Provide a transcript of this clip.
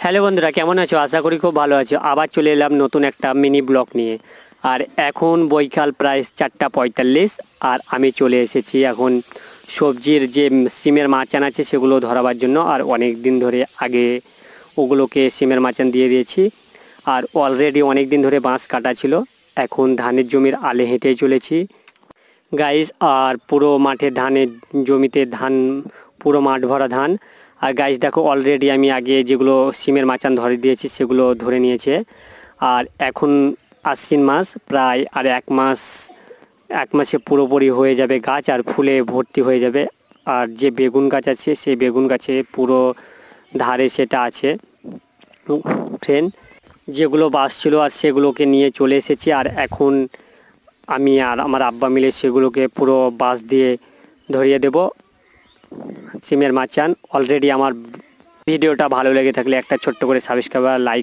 Hello বন্ধুরা, কেমন আছো? আশা করি খুব ভালো আছো। আবার চলে এলাম নতুন একটা মিনি ব্লগ নিয়ে। আর এখন বৈকাল প্রায় 4:45, আর আমি চলে এসেছি এখন সবজির যে সিমের মাচান আছে সেগুলো ধরাবার জন্য। আর অনেক দিন ধরে আগে ওগুলোকে সিমের মাচান দিয়ে দিয়েছি। আর অলরেডি অনেক দিন ধরে বাঁশ কাটা ছিল। এখন ধানের জমির আলে হেঁটেই চলেছি গাইস। আর পুরো মাঠে ধানের জমিতে ধান, পুরো মাঠ ভরা ধান। আর গাইস দেখো, অলরেডি আমি আগে যেগুলো সিমের মাচান ধরে দিয়েছি সেগুলো ধরে নিয়েছে। আর এখন আশ্বিন মাস, প্রায় আর এক মাসে পুরোপুরি হয়ে যাবে গাছ, আর ফুলে ভর্তি হয়ে যাবে। আর যে বেগুন গাছ আছে সেই বেগুন গাছে পুরো ধারে সেটা আছে ফ্রেন্ড, যেগুলো বাস ছিল আর সেগুলোকে নিয়ে চলে এসেছি। আর এখন আমি আর আমার আব্বা মিলে সেগুলোকে পুরো বাঁশ দিয়ে ধরিয়ে দেব সিমের মাচান। অলরেডি আমার ভিডিওটা ভালো লেগে থাকলে একটা ছোট্ট করে সাবস্ক্রাইব আর লাইক